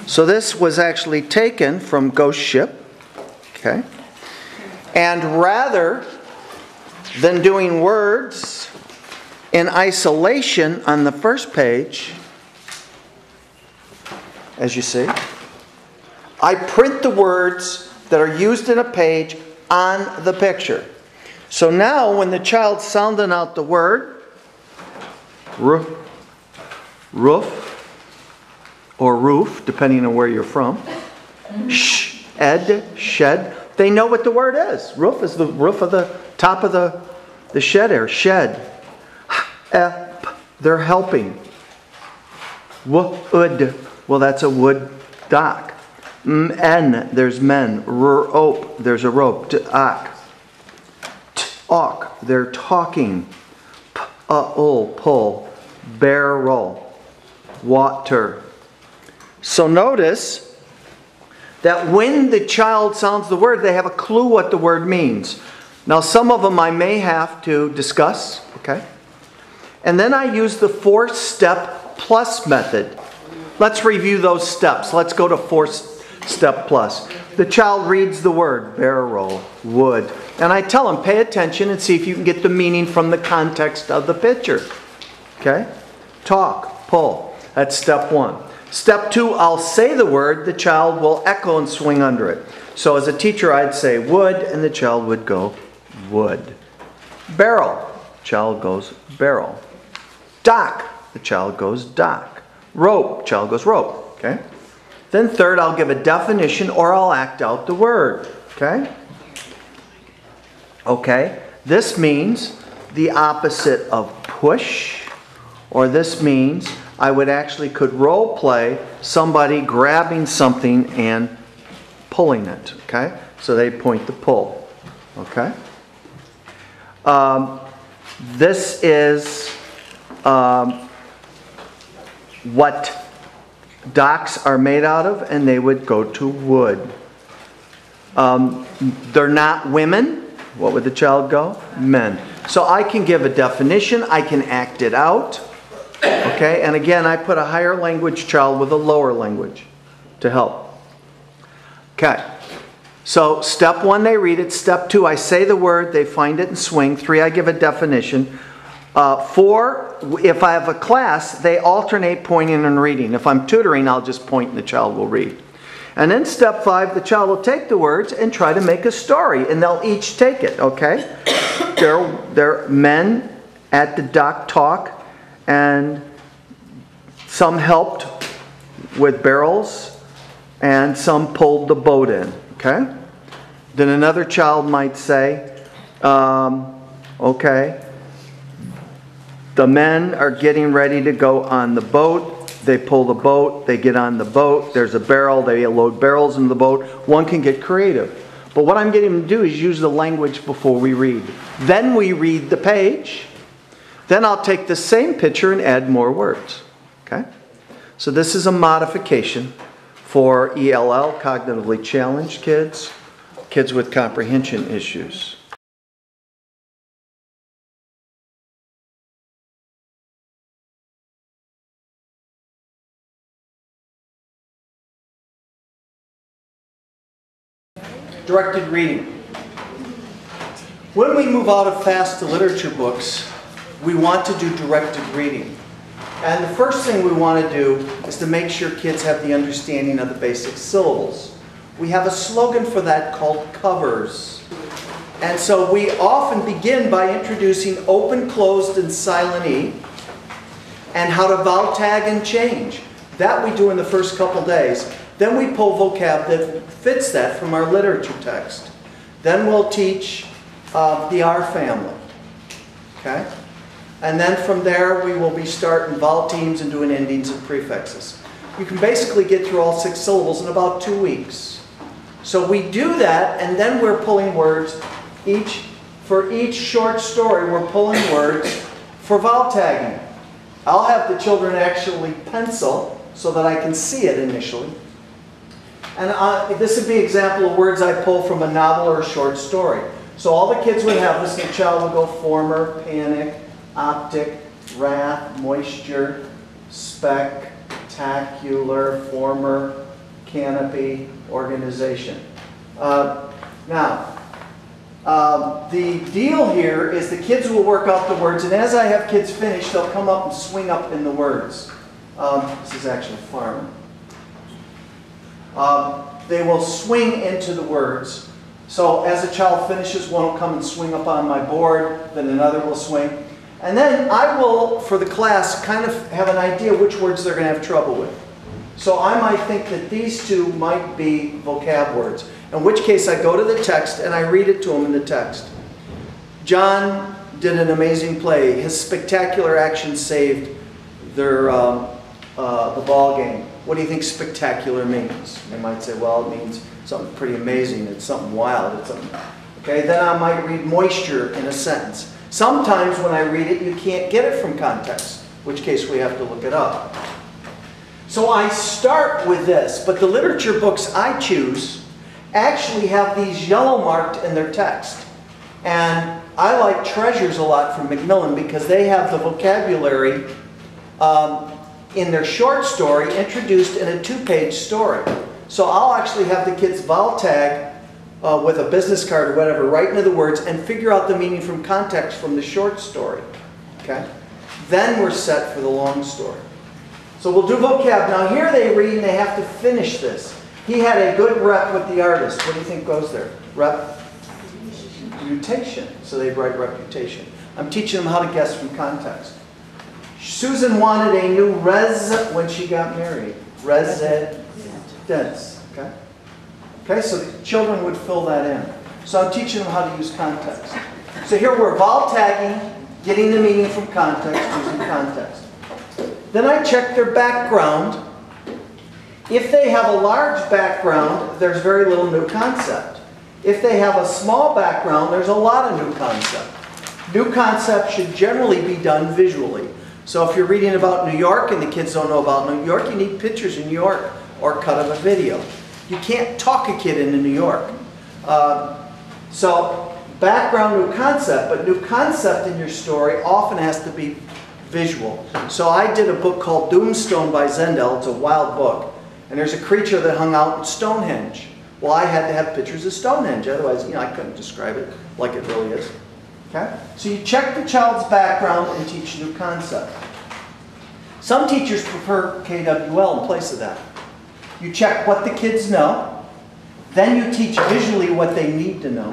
So this was actually taken from Ghost Ship. Okay. And rather than doing words in isolation on the first page, as you see, I print the words that are used in a page on the picture. So now when the child's sounding out the word, roof, or roof, depending on where you're from, shed, they know what the word is. Roof is the roof of the top of the shed air, shed. They're helping. Wood, well that's a wood dock. There's men. Rope, there's a rope. Talk, they're talking. Pull, barrel, water. So notice that when the child sounds the word, they have a clue what the word means. Now some of them I may have to discuss, okay? And then I use the 4-step plus method. Let's review those steps. Let's go to 4-step plus. The child reads the word, barrel, wood. And I tell them, pay attention and see if you can get the meaning from the context of the picture. Okay? Talk, pull. That's step 1. Step 2, I'll say the word, the child will echo and swing under it. So as a teacher, I'd say wood, and the child would go wood. Barrel, child goes barrel. Dock, the child goes dock. Rope, child goes rope. Okay? Then third, I'll give a definition or I'll act out the word. Okay? Okay, this means the opposite of push, or this means I would actually could role play somebody grabbing something and pulling it. Okay, so they point to pull. Okay, this is what docks are made out of, and they would go to wood. They're not women. What would the child go? Men. So I can give a definition. I can act it out. Okay, and again, I put a higher language child with a lower language to help. Okay, so step 1, they read it. Step 2, I say the word, they find it and swing. 3, I give a definition. 4, if I have a class, they alternate pointing and reading. If I'm tutoring, I'll just point and the child will read. And then step 5, the child will take the words and try to make a story, and they'll each take it, okay? They're men at the dock talk, and some helped with barrels, and some pulled the boat in, okay? Then another child might say, okay, the men are getting ready to go on the boat. They pull the boat, they get on the boat, there's a barrel, they load barrels in the boat. One can get creative. But what I'm getting them to do is use the language before we read. Then we read the page. Then I'll take the same picture and add more words. Okay? So this is a modification for ELL, cognitively challenged kids, kids with comprehension issues. Directed reading. When we move out of fast literature books, we want to do directed reading. And the first thing we want to do is to make sure kids have the understanding of the basic syllables. We have a slogan for that called covers. And so we often begin by introducing open, closed, and silent E, and how to vowel tag and change. That we do in the first couple days. Then we pull vocab that fits that from our literature text. Then we'll teach the R family. Okay? And then from there we will be starting vowel teams and doing endings and prefixes. You can basically get through all 6 syllables in about 2 weeks. So we do that, and then we're pulling words. For each short story, we're pulling words for vowel tagging. I'll have the children actually pencil so that I can see it initially. And this would be an example of words I pull from a novel or a short story. So all the kids would have this, and the child would go former, panic, optic, wrath, moisture, spectacular, former, canopy, organization. The deal here is the kids will work out the words, and as I have kids finish, they'll come up and swing up in the words. This is actually farmer. They will swing into the words. So as a child finishes, one will come and swing up on my board, then another will swing. And then I will, for the class, kind of have an idea which words they're going to have trouble with. So I might think that these 2 might be vocab words. In which case I go to the text and I read it to them in the text. John did an amazing play. His spectacular action saved the ball game. What do you think spectacular means? They might say, well, it means something pretty amazing. It's something wild. It's something. Okay, then I might read moisture in a sentence. Sometimes when I read it, you can't get it from context, in which case we have to look it up. So I start with this, but the literature books I choose actually have these yellow marked in their text. And I like Treasures a lot from Macmillan because they have the vocabulary in their short story introduced in a 2-page story. So I'll actually have the kids vowel tag with a business card or whatever, right into the words and figure out the meaning from context from the short story. Okay? Then we're set for the long story. So we'll do vocab. Now here they read and they have to finish this. He had a good rep with the artist. What do you think goes there? Reputation. So they write reputation. I'm teaching them how to guess from context. Susan wanted a new when she got married. Residence. Okay? Okay, so the children would fill that in. So I'm teaching them how to use context. So here we're vowel tagging, getting the meaning from context, using context. Then I check their background. If they have a large background, there's very little new concept. If they have a small background, there's a lot of new concept. New concept should generally be done visually. So if you're reading about New York and the kids don't know about New York, you need pictures in New York or cut of a video. You can't talk a kid into New York. So background, new concept, but new concept in your story often has to be visual. So I did a book called Doomstone by Zendel. It's a wild book. And there's a creature that hung out in Stonehenge. Well, I had to have pictures of Stonehenge. Otherwise, I couldn't describe it like it really is. Okay? So you check the child's background and teach new concept. Some teachers prefer KWL in place of that. You check what the kids know. Then you teach visually what they need to know.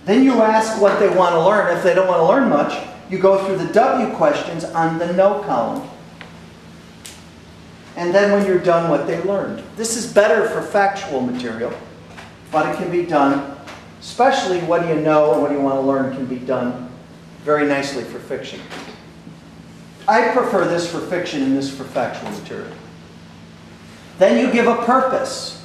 Then you ask what they want to learn. If they don't want to learn much, you go through the W questions on the no column. And then when you're done, what they learned. This is better for factual material, but it can be done, especially what do you know and what do you want to learn can be done very nicely for fiction. I prefer this for fiction and this for factual material. Then you give a purpose.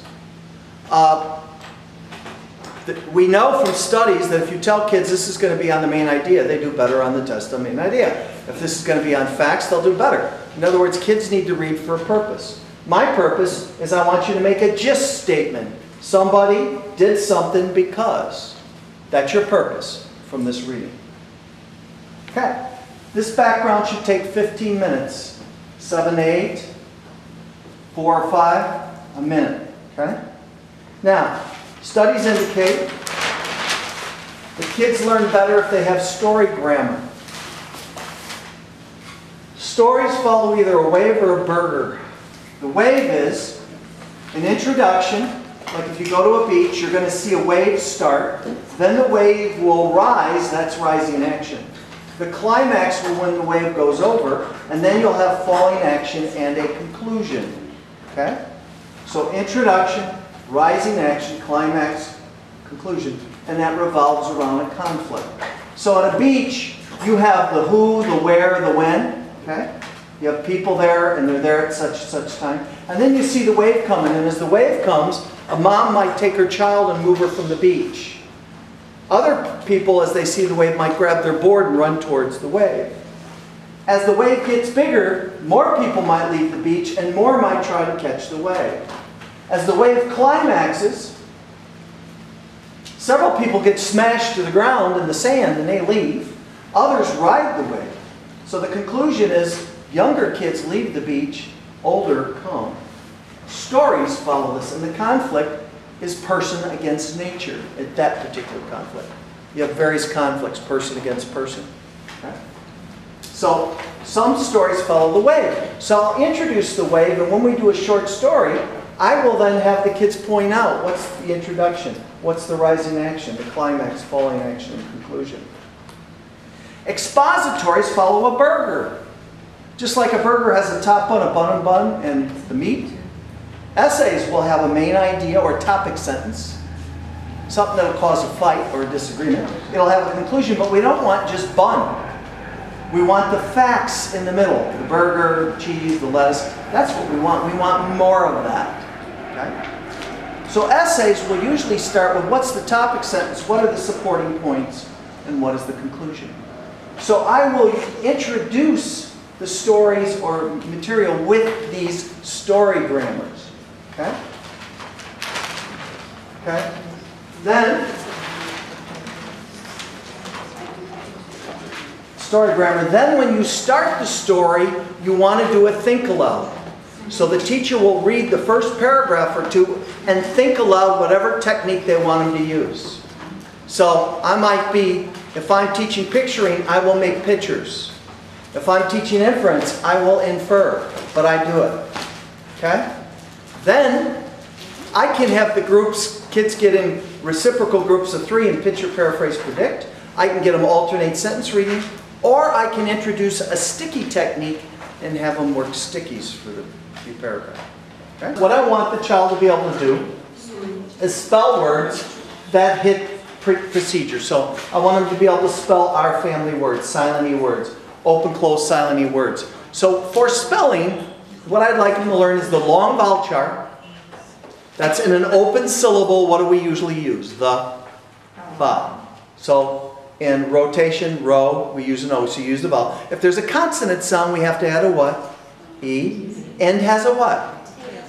We know from studies that if you tell kids this is going to be on the main idea, they do better on the test on the main idea. If this is going to be on facts, they'll do better. In other words, kids need to read for a purpose. My purpose is I want you to make a gist statement. Somebody did something because. That's your purpose from this reading. Okay. This background should take 15 minutes. 7 to 8, 4 or 5, a minute. Okay? Now, studies indicate the kids learn better if they have story grammar. Stories follow either a wave or a burger. The wave is an introduction, like if you go to a beach, you're going to see a wave start, then the wave will rise, that's rising action. The climax will when the wave goes over, and then you'll have falling action and a conclusion. Okay? So introduction, rising action, climax, conclusion, and that revolves around a conflict. So on a beach, you have the who, the where, the when. Okay? You have people there, and they're there at such and such time. And then you see the wave coming, and as the wave comes, a mom might take her child and move her from the beach. Other people, as they see the wave, might grab their board and run towards the wave. As the wave gets bigger, more people might leave the beach, and more might try to catch the wave. As the wave climaxes, several people get smashed to the ground in the sand and they leave. Others ride the wave. So the conclusion is younger kids leave the beach, older come. Stories follow this, and the conflict is person against nature at that particular conflict. You have various conflicts, person against person. Okay? So some stories follow the wave. So I'll introduce the wave, and when we do a short story, I will then have the kids point out what's the introduction, what's the rising action, the climax, falling action, and conclusion. Expositories follow a burger. Just like a burger has a top bun, and the meat. Essays will have a main idea or topic sentence, something that will cause a fight or a disagreement. It'll have a conclusion, but we don't want just bun. We want the facts in the middle, the burger, cheese, the lettuce. That's what we want. We want more of that. Okay? So essays will usually start with what's the topic sentence, what are the supporting points, and what is the conclusion. So I will introduce the stories or material with these story grammars. Okay? Okay? Then, story grammar. Then when you start the story, you want to do a think aloud. So the teacher will read the first paragraph or two and think aloud whatever technique they want them to use. So I might be, if I'm teaching picturing, I will make pictures. If I'm teaching inference, I will infer, but I do it. Okay? Then I can have the groups, kids get in reciprocal groups of 3 and picture, paraphrase, predict. I can get them alternate sentence reading, or I can introduce a sticky technique and have them work stickies for the few paragraphs. Okay? What I want the child to be able to do is spell words that hit procedure. So I want them to be able to spell our family words, silent E words, open, close, silent E words. So for spelling, what I'd like them to learn is the long vowel chart. That's in an open syllable. What do we usually use? The, va. So in rotation, row, we use an O, so you use the vowel. If there's a consonant sound, we have to add a what? E. End has a what?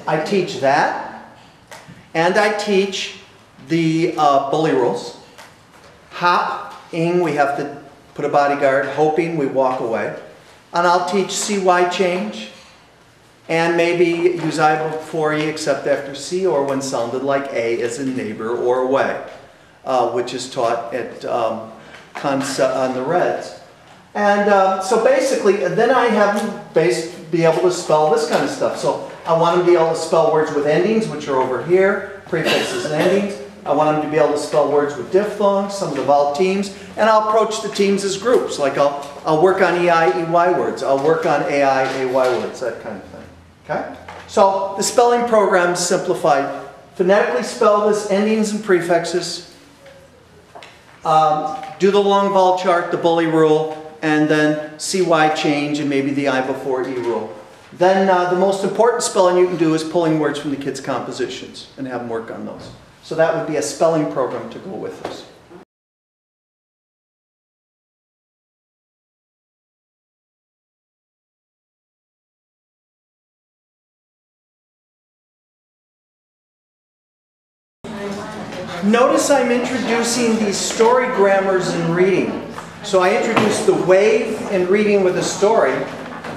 I teach that. And I teach the bully rules. Hop, ing, we have to put a bodyguard. Hoping, we walk away. And I'll teach CY change. And maybe use I before E except after C, or when sounded like A as in neighbor or away, which is taught at on the Reds. And so basically, then I have them be able to spell this kind of stuff. So I want them to be able to spell words with endings, which are over here, prefixes and endings. I want them to be able to spell words with diphthongs, some of the vowel teams, and I'll approach the teams as groups. Like I'll work on EI, EY words. I'll work on AI, AY words, that kind of thing. Okay? So the spelling program is simplified. Phonetically spell this, endings and prefixes. Do the long vowel chart, the bully rule, and then CY change and maybe the I before E rule. Then the most important spelling you can do is pulling words from the kids' compositions and have them work on those. So that would be a spelling program to go with this. Notice I'm introducing these story grammars in reading. So I introduce the wave in reading with a story.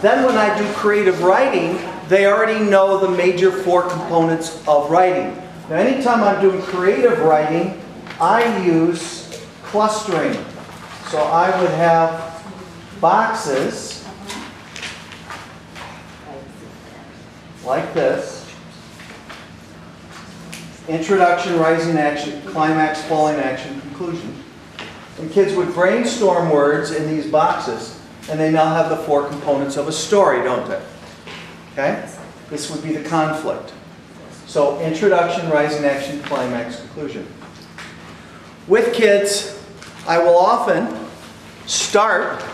Then when I do creative writing, they already know the major 4 components of writing. Now anytime I'm doing creative writing, I use clustering. So I would have boxes like this. Introduction, rising action, climax, falling action, conclusion. And kids would brainstorm words in these boxes, and they now have the 4 components of a story, don't they? Okay? This would be the conflict. So introduction, rising action, climax, conclusion. With kids, I will often start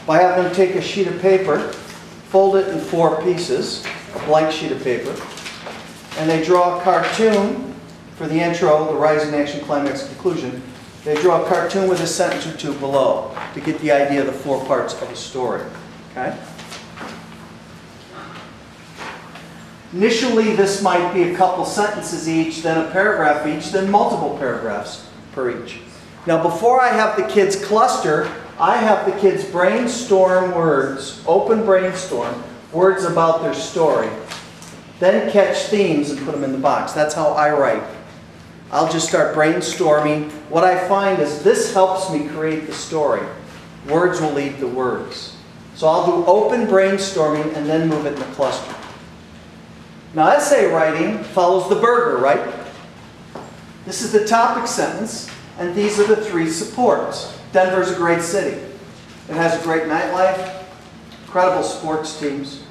by having them take a sheet of paper, fold it in 4 pieces, a blank sheet of paper, and they draw a cartoon for the intro, the rising action, climax, conclusion. They draw a cartoon with a sentence or 2 below to get the idea of the 4 parts of a story. Okay? Initially, this might be a couple sentences each, then a paragraph each, then multiple paragraphs per each. Now, before I have the kids cluster, I have the kids brainstorm words, open brainstorm, words about their story, then catch themes and put them in the box. That's how I write. I'll just start brainstorming. What I find is this helps me create the story. Words will lead the words. So I'll do open brainstorming and then move it in a cluster. Now, essay writing follows the burger, right? This is the topic sentence, and these are the 3 supports. Denver's a great city. It has a great nightlife, incredible sports teams,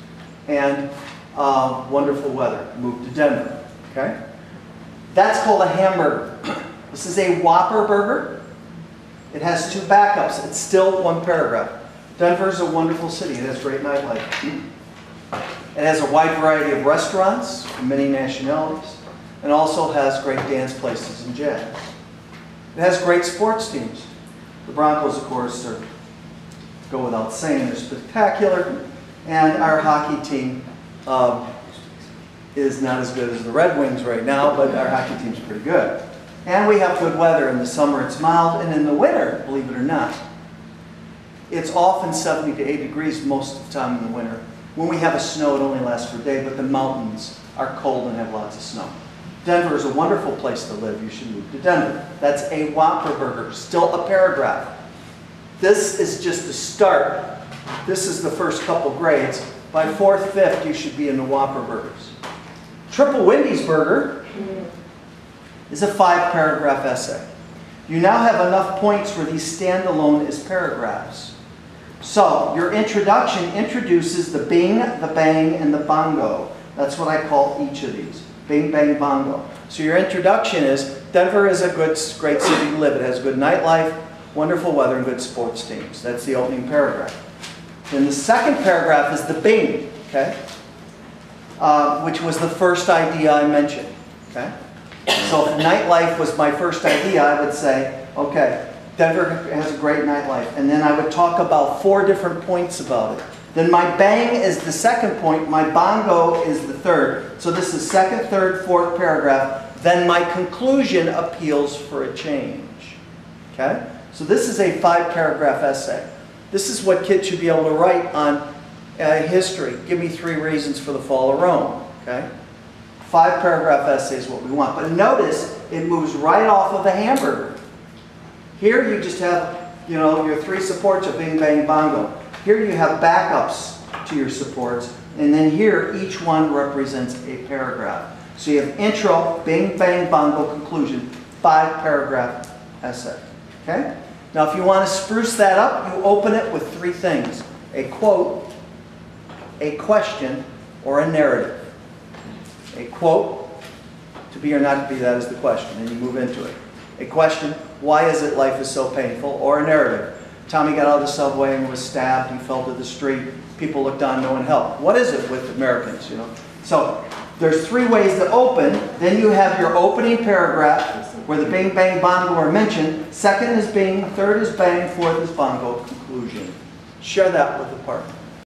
and wonderful weather. Move to Denver. Okay? That's called a hamburger. This is a Whopper burger. It has 2 backups. It's still 1 paragraph. Denver's a wonderful city. It has great nightlife. It has a wide variety of restaurants from many nationalities, and also has great dance places and jazz. It has great sports teams. The Broncos, of course, go without saying, they're spectacular, and our hockey team is not as good as the Red Wings right now, but our hockey team's pretty good. And we have good weather. In the summer it's mild, and in the winter, believe it or not, it's often 70 to 80 degrees most of the time in the winter. When we have a snow, it only lasts for a day, but the mountains are cold and have lots of snow. Denver is a wonderful place to live. You should move to Denver. That's a Whopper burger, still a paragraph. This is just the start. This is the first couple grades. By 4th, 5th, you should be in the Whopper burgers. Triple Wendy's burger is a 5-paragraph essay. You now have enough points where these stand alone as paragraphs. So, your introduction introduces the bing, the bang, and the bongo. That's what I call each of these. Bing, bang, bongo. So your introduction is, Denver is a great city to live. It has good nightlife, wonderful weather, and good sports teams. That's the opening paragraph. Then the second paragraph is the bing, okay? Which was the first idea I mentioned, okay? So if nightlife was my first idea, I would say, okay, Denver has a great nightlife. And then I would talk about 4 different points about it. Then my bang is the second point, my bongo is the third. So this is 2nd, 3rd, 4th paragraph. Then my conclusion appeals for a change. Okay? So this is a 5-paragraph essay. This is what kids should be able to write on history. Give me 3 reasons for the fall of Rome. Okay? 5-paragraph essay is what we want. But notice, it moves right off of the hamburger. Here you just have, your 3 supports of bing, bang, bongo. Here you have backups to your supports, and then here each one represents a paragraph. So you have intro, bing, bang, bongo, conclusion, 5-paragraph essay. Okay? Now if you want to spruce that up, you open it with 3 things. A quote, a question, or a narrative. A quote, to be or not to be, that is the question, and you move into it. A question, why is it life is so painful? Or a narrative. Tommy got out of the subway and was stabbed. He fell to the street. People looked on, no one helped. What is it with Americans, So there's 3 ways to open. Then you have your opening paragraph where the bing, bang, bongo are mentioned. 2nd is bing, 3rd is bang, 4th is bongo, conclusion. Share that with the partner.